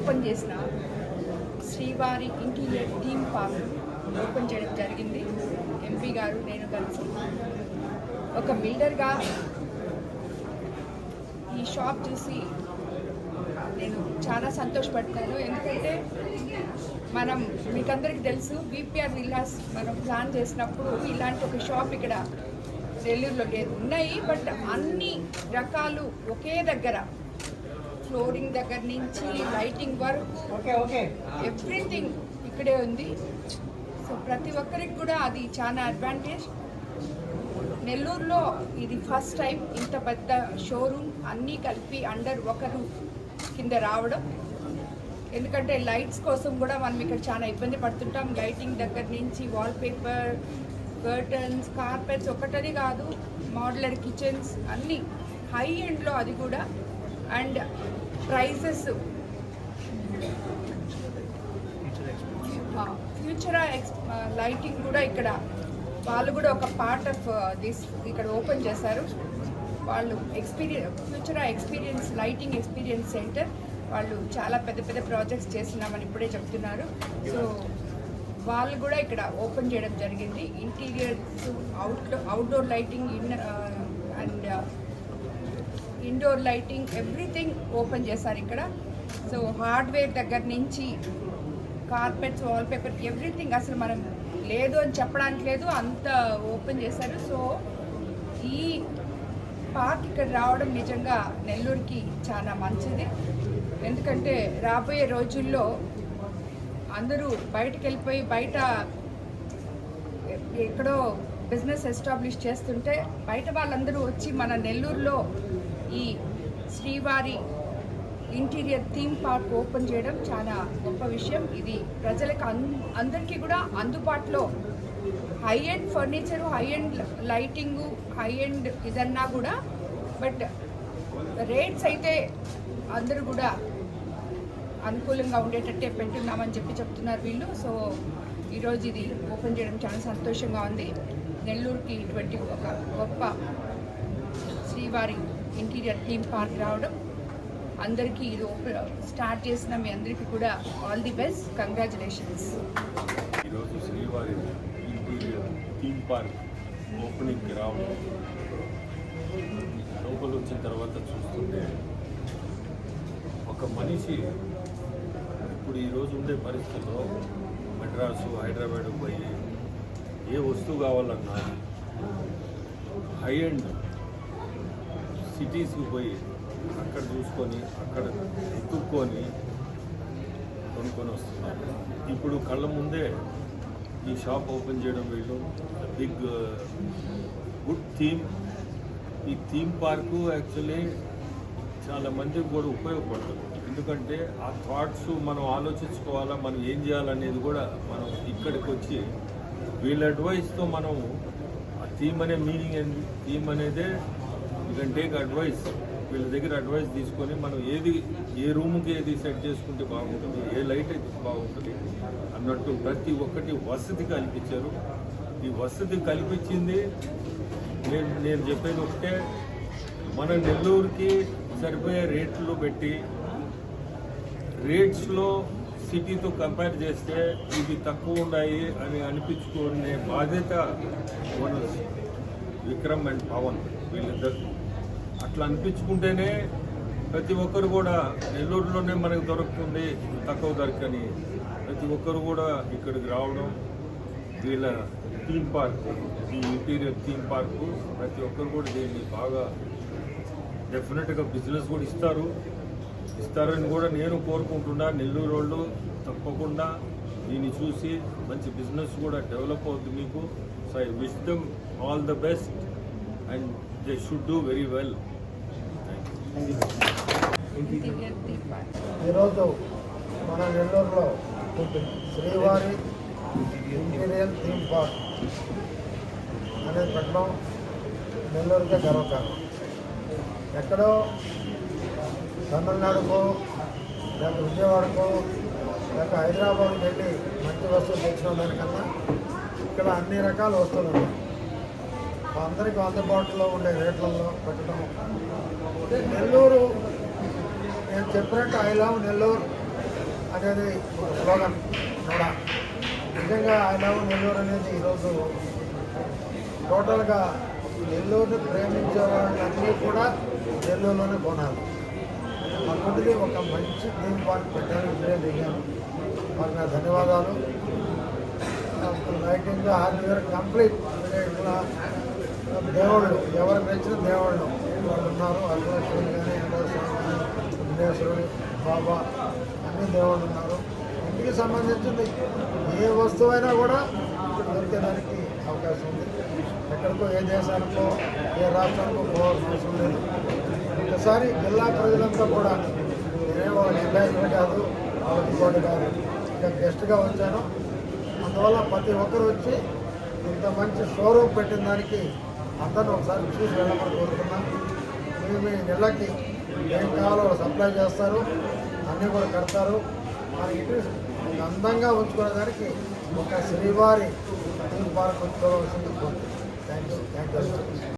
Open చేసిన శ్రీవారి interior theme park open చేయడం జరిగింది. ఎంపీ గారు నేను కలిసి ఒక బిల్డర్గా ఈ షాప్ చూసి నేను చాలా సంతోషపడతాను. ఎందుకంటే మనం మీకందరికీ తెలుసు బీపీఆర్ విల్లాస్ మనం ప్లాన్ చేసినప్పుడు ఇలాంటి ఒక షాప్ ఇక్కడ నెల్లూరులో లేదు. ఉన్నాయి, బట్ అన్ని రకాలు ఒకే దగ్గర, ఫ్లోరింగ్ దగ్గర నుంచి లైటింగ్ వరకు ఎవ్రీథింగ్ ఇక్కడే ఉంది. సో ప్రతి ఒక్కరికి కూడా అది చాలా అడ్వాంటేజ్. నెల్లూరులో ఇది ఫస్ట్ టైం ఇంత పెద్ద షోరూమ్ అన్నీ కలిపి అండర్ ఒకరు కింద రావడం. ఎందుకంటే లైట్స్ కోసం కూడా మనం ఇక్కడ చాలా ఇబ్బంది పడుతుంటాం. లైటింగ్ దగ్గర నుంచి వాల్పేపర్, కర్టన్స్, కార్పెట్స్ ఒకటని కాదు, మోడ్యులర్ కిచెన్స్ అన్నీ హై ఎండ్లో, అది కూడా. అండ్ ప్రైజెస్ ఫ్యూచర్ లైటింగ్ కూడా ఇక్కడ వాళ్ళు కూడా ఒక పార్ట్ ఆఫ్ దిస్ ఇక్కడ ఓపెన్ చేశారు. వాళ్ళు future experience lighting experience centre వాళ్ళు చాలా పెద్ద పెద్ద ప్రాజెక్ట్స్ చేస్తున్నామని ఇప్పుడే చెప్తున్నారు. సో వాళ్ళు కూడా ఇక్కడ ఓపెన్ చేయడం జరిగింది. Interiors, outdoor lighting, and indoor lighting everything open చేశారు ఇక్కడ. సో హార్డ్వేర్ దగ్గర నుంచి కార్పెట్స్, వాల్పేపర్ ఎవ్రీథింగ్ అసలు మనం లేదు అని చెప్పడానికి లేదు, అంత ఓపెన్ చేశారు. సో ఈ పార్క్ ఇక్కడ రావడం నిజంగా నెల్లూరుకి చాలా మంచిది. ఎందుకంటే రాబోయే రోజుల్లో అందరూ బయటకు వెళ్ళిపోయి బయట ఎక్కడో బిజినెస్ ఎస్టాబ్లిష్ చేస్తుంటే బయట వాళ్ళందరూ వచ్చి మన నెల్లూరులో ఈ శ్రీవారి ఇంటీరియర్ థీమ్ పార్క్ ఓపెన్ చేయడం చాలా గొప్ప విషయం. ఇది ప్రజలకు అందరికీ కూడా అందుబాటులో high end furniture, high end lighting, high end ఇదన్నా కూడా, బట్ రేట్స్ అయితే అందరూ కూడా అనుకూలంగా ఉండేటట్టే పెట్టున్నామని చెప్తున్నారు వీళ్ళు. సో ఈరోజు ఇది ఓపెన్ చేయడం చాలా సంతోషంగా ఉంది. నెల్లూరుకి ఇటువంటి ఒక గొప్ప శ్రీవారి ఇంటీరియర్ థీమ్ పార్క్ రావడం, అందరికీ ఇది స్టార్ట్ చేసిన మీ అందరికీ కూడా ఆల్ ది బెస్ట్, కంగ్రాచులేషన్స్. ఈరోజు శ్రీవారి ఇంటీరియర్ థీమ్ పార్క్ ఓపెనింగ్కి రావడం, లోపల వచ్చిన తర్వాత చూస్తుంటే ఒక మనిషి ఇప్పుడు ఈరోజు ఉండే పరిస్థితుల్లో మద్రాసు, హైదరాబాద్ పోయి ఏ వస్తువు కావాలన్నా హై ఎండ్ సిటీస్కి పోయి అక్కడ చూసుకొని అక్కడ ఎత్తుక్కొని కొనుక్కొని వస్తున్నారు. ఇప్పుడు కళ్ళ ముందే ఈ షాప్ ఓపెన్ చేయడం వీళ్ళు బిగ్ గుడ్ థీమ్. ఈ థీమ్ పార్కు యాక్చువల్లీ చాలా మందికి కూడా ఉపయోగపడుతుంది. ఎందుకంటే ఆ థాట్స్ మనం ఆలోచించుకోవాలా, మనం ఏం చేయాలనేది కూడా మనం ఇక్కడికి వచ్చి వీళ్ళ అడ్వైస్తో మనం ఆ థీమ్ అనే మీనింగ్ ఏంది, థీమ్ అనేదే యూ కెన్ టేక్ అడ్వైస్. వీళ్ళ దగ్గర అడ్వైస్ తీసుకొని మనం ఏ రూమ్కి ఏది సెట్ చేసుకుంటే బాగుంటుంది, ఏ లైట్ అయితే బాగుంటుంది అన్నట్టు ప్రతి ఒక్కటి వసతి కల్పించారు. ఈ వసతి కల్పించింది నేను చెప్పేది ఒకటే, మన నెల్లూరుకి సరిపోయే రేట్లు పెట్టి రేట్స్లో సిటీతో కంపేర్ చేస్తే ఇవి తక్కువ ఉన్నాయి అని అనిపించుకునే బాధ్యత ఓనర్స్ విక్రమ్ అండ్ పవన్ వీళ్ళిద్దరు. అట్లా అనిపించుకుంటేనే ప్రతి ఒక్కరు కూడా నెల్లూరులోనే మనకు దొరుకుతుంది తక్కువ ధరకని ప్రతి ఒక్కరు కూడా ఇక్కడికి రావడం. వీళ్ళ థీమ్ పార్క్, ఈ ఇంటీరియర్ థీమ్ పార్కు ప్రతి ఒక్కరు కూడా దీన్ని బాగా డెఫినెట్గా బిజినెస్ కూడా ఇస్తారని కూడా నేను కోరుకుంటున్నా. నెల్లూరు వాళ్ళు తప్పకుండా దీన్ని చూసి మంచి బిజినెస్ కూడా డెవలప్ అవుతుంది మీకు. So I wish them all the best and they should do very well. ఈరోజు మన నెల్లూరులో శ్రీవారి ఇంటీరియర్ థీమ్ పార్క్ అనేది పెట్టడం నెల్లూరుకే గర్వకారణం. ఎక్కడో తమిళనాడుకో లేక విజయవాడకో లేక హైదరాబాద్కి వెళ్ళి మంచి వస్తువులు తెచ్చిన దానికన్నా ఇక్కడ అన్ని రకాల వస్తువులు ఉన్నాయి. అందరికీ అందుబాటులో ఉండే రేట్లలో పెట్టడం. నెల్లూరు నేను చెప్పినట్టు ఐ లవ్ నెల్లూరు అనేది ఒక స్లోగన్ కూడా. నిజంగా ఐ లవ్ నెల్లూరు అనేది ఈరోజు టోటల్గా నెల్లూరుని ప్రేమించే వాళ్ళన్నీ కూడా నెల్లూరులోనే కొనాలి. అప్పటికి ఒక మంచి థీమ్ పార్క్ పెట్టాను, ఇప్పుడే దిగాను. వారికి నా ధన్యవాదాలు. Lighting hardware complete. ఇట్లా దేవుళ్ళు ఎవరికి నచ్చిన దేవుళ్ళు వాళ్ళు ఉన్నారు. అల్లేశ్వరుడు కానీ వెంకటేశ్వరుడు కానీ విఘ్నేశ్వరుడు బాబా అన్ని దేవుళ్ళు ఉన్నారు. ఇంటికి సంబంధించింది ఏ వస్తువైనా కూడా దొరికేదానికి అవకాశం ఉంది. ఎక్కడికో ఏ దేశానికో ఏ రాష్ట్రానికో పోవాల్సిన అవసరం లేదు. ఒకసారి జిల్లా ప్రజలంతా కూడా నేను వాళ్ళ జిల్లా ఇల్లు కాదు, వాళ్ళకి ఇంకోటి కాదు, ఇంకా గెస్ట్గా వచ్చాను. అందువల్ల ప్రతి ఒక్కరు వచ్చి ఇంత మంచి షోరూమ్ పెట్టిన దానికి అందరిని ఒకసారి చూసి వెళ్ళమని కోరుతున్నాం. మీ ఇళ్ళకి ఏం కావాలో సప్లై చేస్తారు, అన్నీ కూడా కడతారు. మన ఇంటి అందంగా ఉంచుకునేదానికి ఒక శ్రీవారి థీమ్ పార్క్ ఉంచుకోవాల్సింది. Thank you.